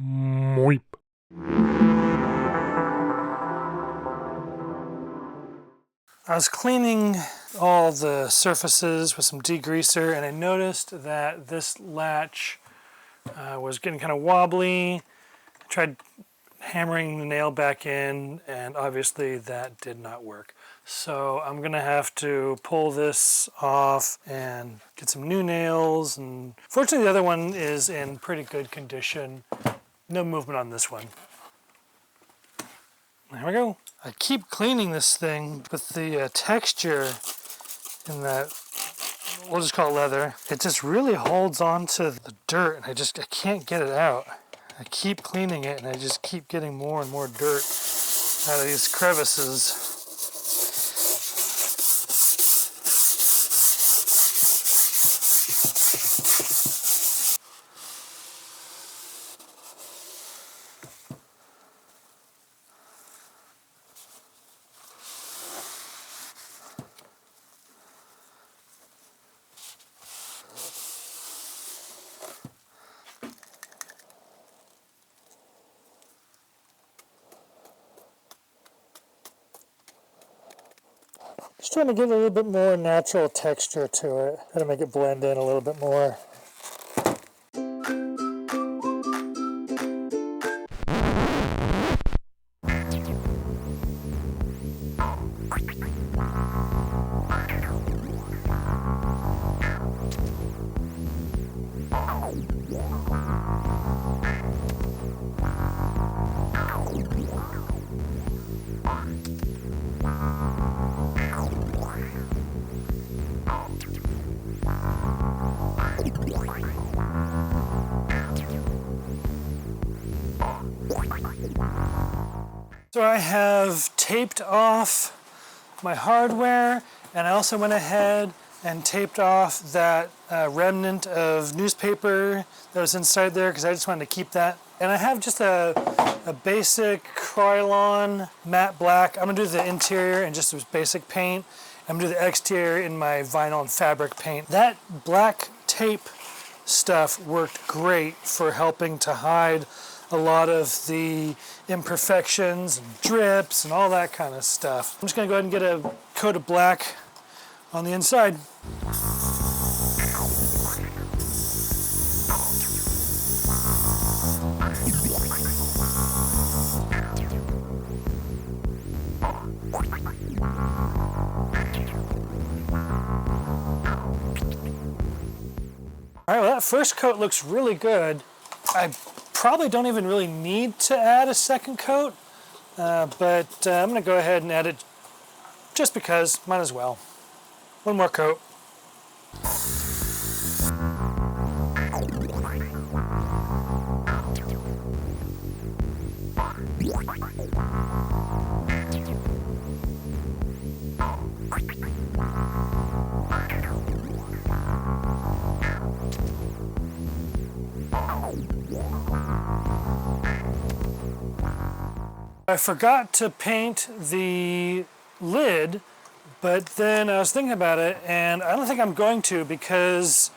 Moip. I was cleaning all the surfaces with some degreaser, and I noticed that this latch was getting kind of wobbly. I tried hammering the nail back in, and obviously that did not work. So I'm gonna have to pull this off and get some new nails, and fortunately the other one is in pretty good condition. No movement on this one. There we go. I keep cleaning this thing with the texture in that, we'll just call it leather. It just really holds on to the dirt, and I can't get it out. I keep cleaning it, and I just keep getting more and more dirt out of these crevices. Just trying to give a little bit more natural texture to it. Try to make it blend in a little bit more. So I have taped off my hardware, and I also went ahead and taped off that remnant of newspaper that was inside there because I just wanted to keep that. And I have just a basic Krylon matte black. I'm gonna do the interior in just a basic paint. I'm gonna do the exterior in my vinyl and fabric paint. That black tape stuff worked great for helping to hide a lot of the imperfections and drips and all that kind of stuff. I'm just gonna go ahead and get a coat of black on the inside. All right, well, that first coat looks really good. I probably don't even really need to add a second coat, but I'm gonna go ahead and add it just because, might as well. One more coat. I forgot to paint the lid, but then I was thinking about it, and I don't think I'm going to because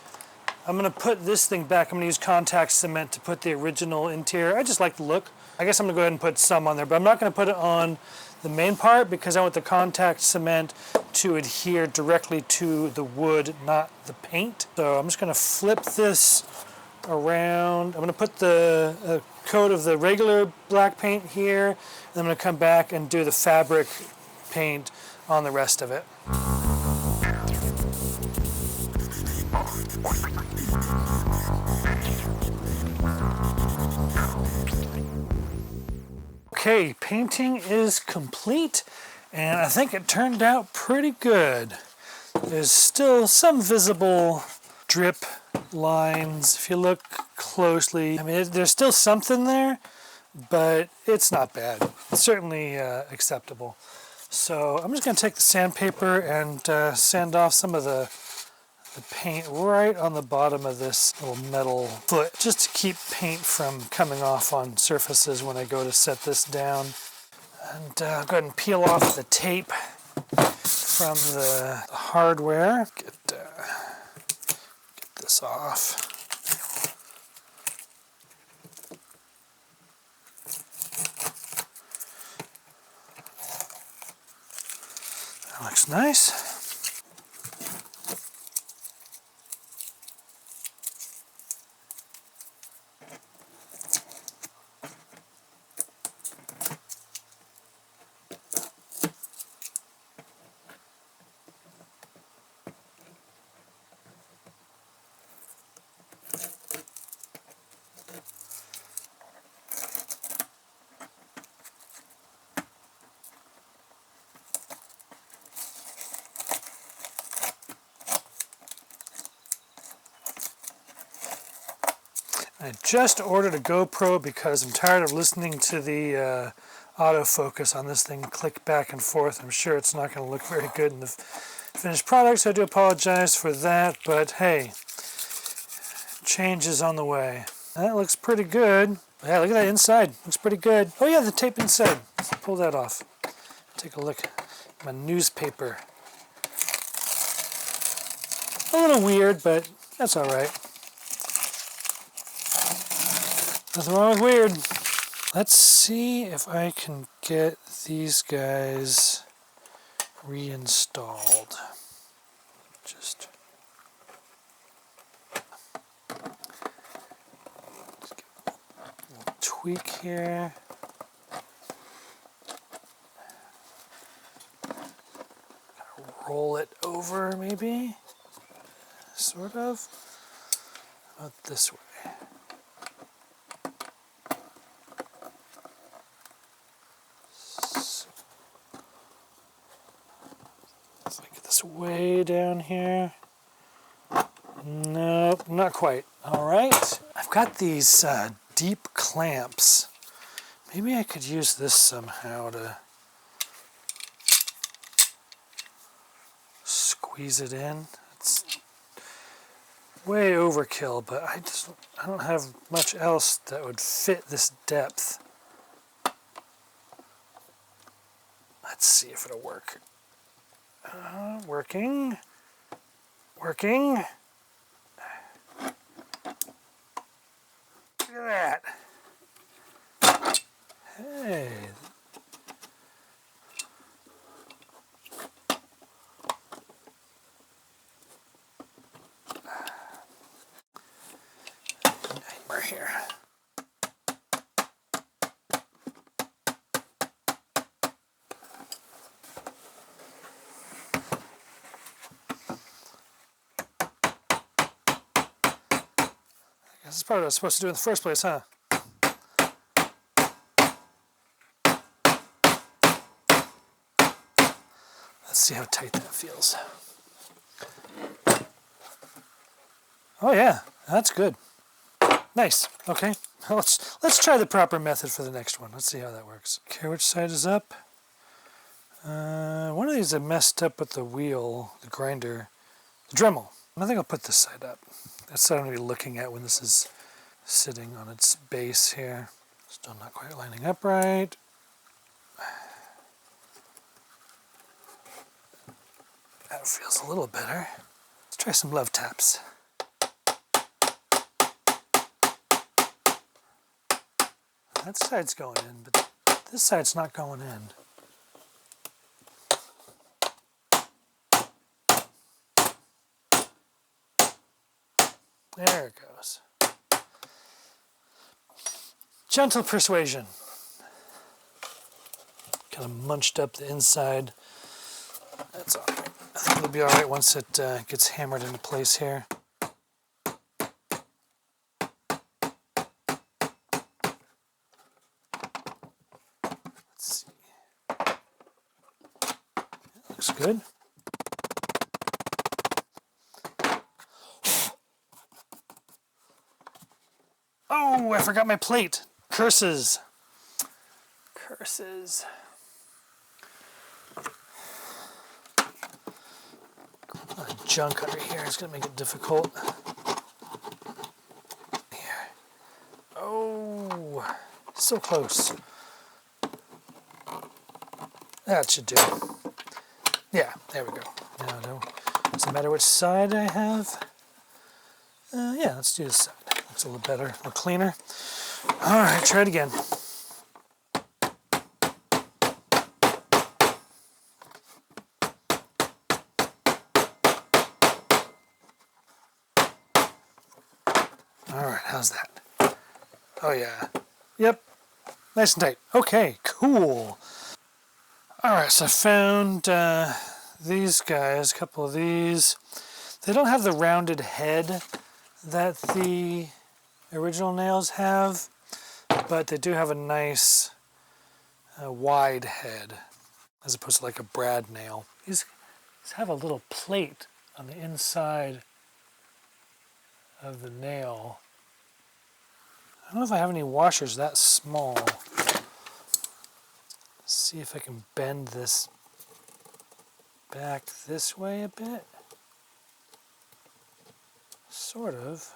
I'm going to put this thing back. I'm going to use contact cement to put the original interior. I just like the look. I guess I'm going to go ahead and put some on there, but I'm not going to put it on the main part because I want the contact cement to adhere directly to the wood, not the paint. So I'm just going to flip this around. I'm going to put the coat of the regular black paint here, and I'm going to come back and do the fabric paint on the rest of it. Okay, painting is complete, and I think it turned out pretty good. There's still some visible drip lines if you look closely. I mean, there's still something there, but it's not bad. It's certainly acceptable. So I'm just going to take the sandpaper and sand off some of the paint right on the bottom of this little metal foot, just to keep paint from coming off on surfaces when I go to set this down. And go ahead and peel off the tape from the hardware. Get this off. Looks nice. I just ordered a GoPro because I'm tired of listening to the autofocus on this thing click back and forth. I'm sure it's not going to look very good in the finished product, so I do apologize for that, but hey, change is on the way. That looks pretty good. Yeah, look at that inside. Looks pretty good. Oh yeah, the tape inside. Let's pull that off. Take a look at my newspaper. A little weird, but that's all right. Nothing wrong with weird. Let's see if I can get these guys reinstalled. Just give a little tweak here. Roll it over, maybe? Sort of. How about this way? Way down here. Nope, not quite. All right, I've got these deep clamps. Maybe I could use this somehow to squeeze it in. It's way overkill, but I don't have much else that would fit this depth. Let's see if it'll work. Working. Working. Look at that. Hey. Nightmare here. This is probably what I was supposed to do in the first place, huh? Let's see how tight that feels. Oh yeah, that's good. Nice. Okay, let's try the proper method for the next one. Let's see how that works. Okay, which side is up? One of these I messed up with the wheel, the grinder, the Dremel. I think I'll put this side up. That's what I'm going to be looking at when this is sitting on its base here. Still not quite lining up right. That feels a little better. Let's try some love taps. That side's going in, but this side's not going in. There it goes. Gentle persuasion. Kind of munched up the inside. That's all right. I think it'll be all right once it gets hammered into place here. Let's see. That looks good. Oh, I forgot my plate. Curses. Curses. A lot of junk under here is going to make it difficult. Here. Oh, so close. That should do. Yeah, there we go. No, doesn't matter which side I have. Yeah, let's do this side. Looks a little better, a little cleaner. All right, try it again. Oh yeah. Yep. Nice and tight. Okay, cool. Alright, so I found these guys, a couple of these. They don't have the rounded head that the original nails have, but they do have a nice wide head as opposed to like a brad nail. These have a little plate on the inside of the nail. I don't know if I have any washers that small. Let's see if I can bend this back this way a bit. Sort of.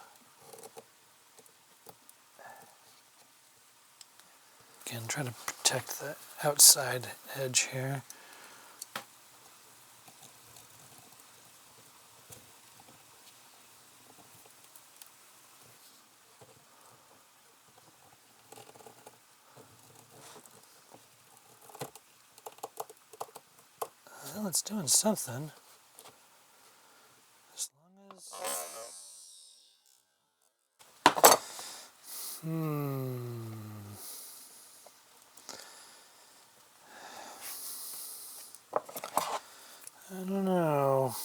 Again, trying to protect the outside edge here. Well, it's doing something. As long as... I don't know.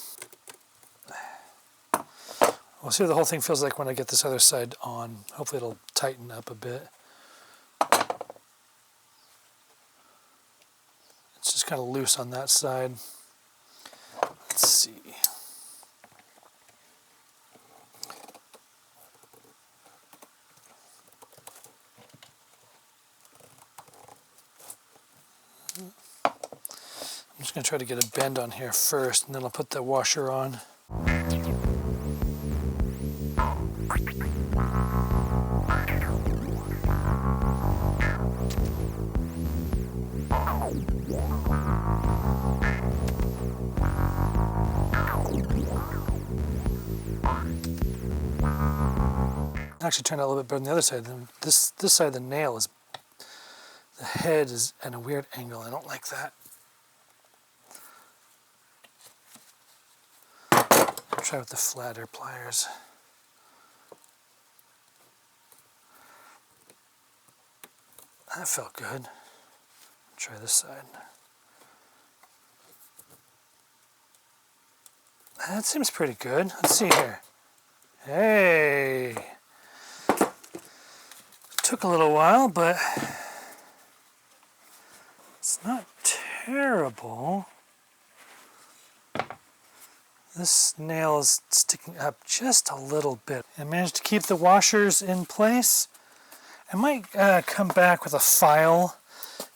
We'll see what the whole thing feels like when I get this other side on. Hopefully it'll tighten up a bit. It's just kind of loose on that side. Let's see. I'm just going to try to get a bend on here first, and then I'll put the washer on. Actually turned out a little bit better on the other side. This side of the nail is, the head is at a weird angle. I don't like that. I'll try with the flatter pliers. That felt good. Try this side. That seems pretty good. Let's see here. Hey! Took a little while, but it's not terrible. This nail is sticking up just a little bit. I managed to keep the washers in place. I might come back with a file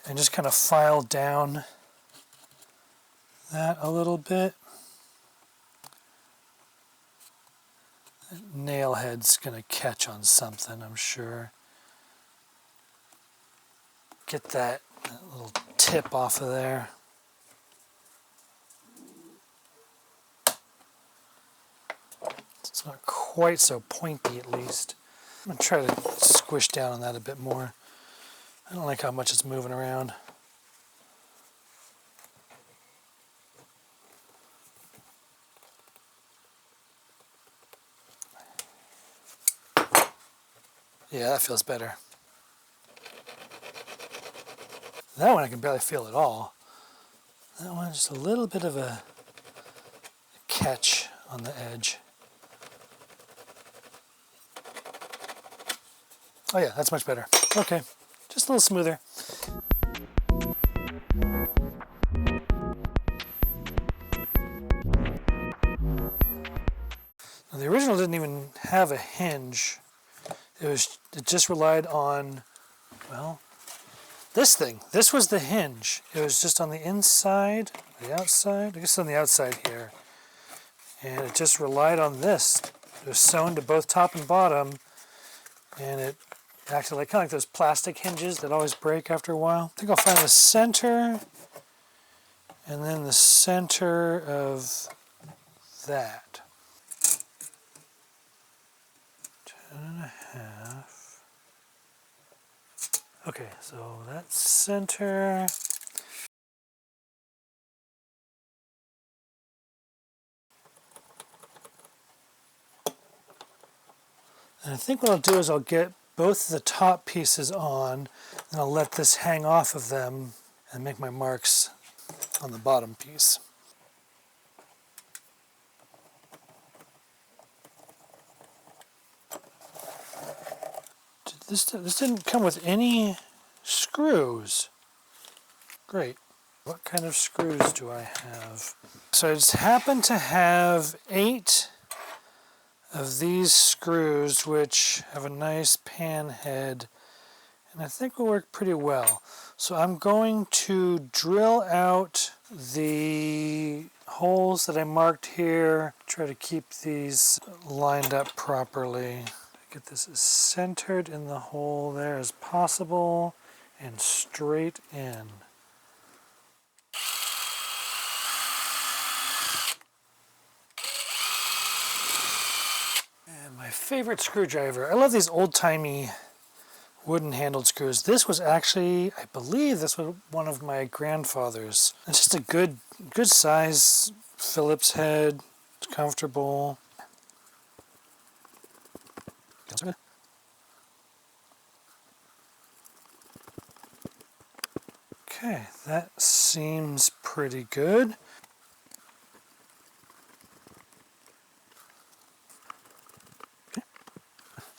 and just kind of file down that a little bit. That nail head's going to catch on something, I'm sure. Get that little tip off of there. It's not quite so pointy, at least. I'm going to try to squish down on that a bit more. I don't like how much it's moving around. Yeah, that feels better. That one I can barely feel at all. That one just a little bit of a catch on the edge. Oh yeah, that's much better. Okay, just a little smoother. Now, the original didn't even have a hinge. It just relied on, well, this thing. This was the hinge. It was just on the inside, the outside. I guess on the outside here. And it just relied on this. It was sewn to both top and bottom, and it acted like kind of like those plastic hinges that always break after a while. I think I'll find the center, and then the center of that. 10.5. Okay, so that's center. And I think what I'll do is I'll get both the top pieces on, and I'll let this hang off of them and make my marks on the bottom piece. This didn't come with any screws. Great. What kind of screws do I have? So I just happen to have 8 of these screws, which have a nice pan head, and I think will work pretty well. So I'm going to drill out the holes that I marked here, try to keep these lined up properly. Get this as centered in the hole there as possible and straight in. And my favorite screwdriver. I love these old-timey wooden handled screws. This was actually, I believe this was one of my grandfather's. It's just a good size Phillips head. It's comfortable. Okay, that seems pretty good.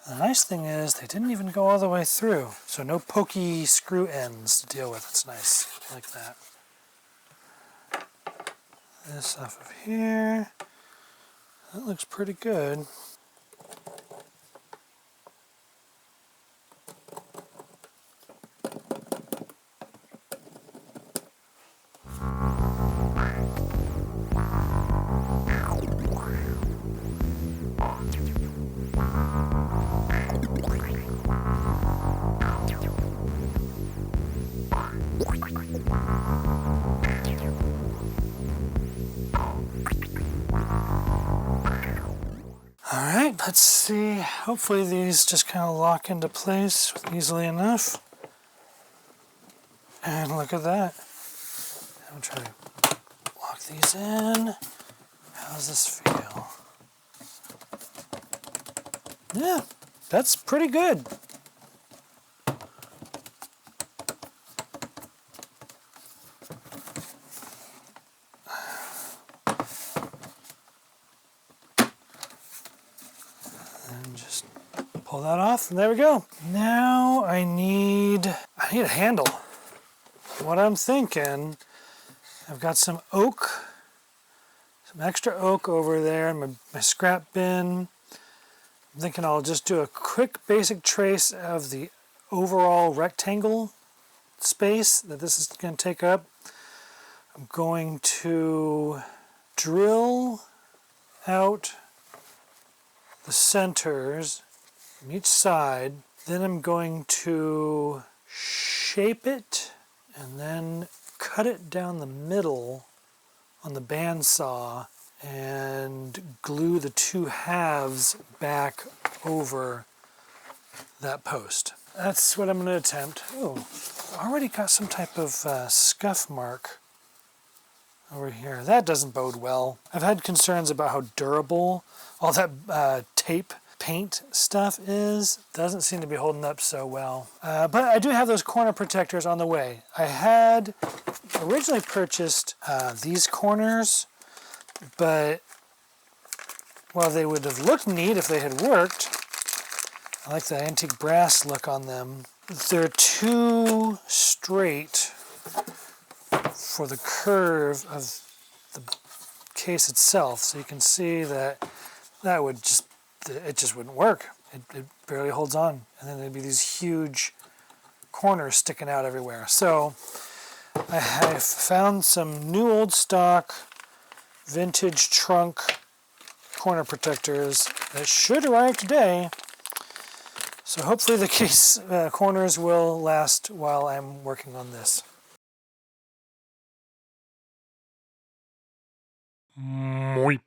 The nice thing is they didn't even go all the way through, so no pokey screw ends to deal with. It's nice, I like that. This off of here. That looks pretty good. Alright, let's see. Hopefully these just kind of lock into place easily enough. And look at that. I'm trying to lock these in. How's this feel? Yeah, that's pretty good. And just pull that off, and there we go. Now I need a handle. What I'm thinking, I've got some oak, some extra oak over there in my scrap bin. I'm thinking I'll just do a quick basic trace of the overall rectangle space that this is going to take up. I'm going to drill out the centers from each side. Then I'm going to shape it and then cut it down the middle on the bandsaw and glue the 2 halves back over that post. That's what I'm going to attempt. Oh, already got some type of scuff mark over here. That doesn't bode well. I've had concerns about how durable all that tape paint stuff is. Doesn't seem to be holding up so well. But I do have those corner protectors on the way. I had originally purchased these corners, but while they would have looked neat if they had worked, I like the antique brass look on them. They're too straight for the curve of the case itself, so you can see that it just wouldn't work. It barely holds on, and then there'd be these huge corners sticking out everywhere. So I have found some new old stock vintage trunk corner protectors that should arrive today. So hopefully the case corners will last while I'm working on this. Moip.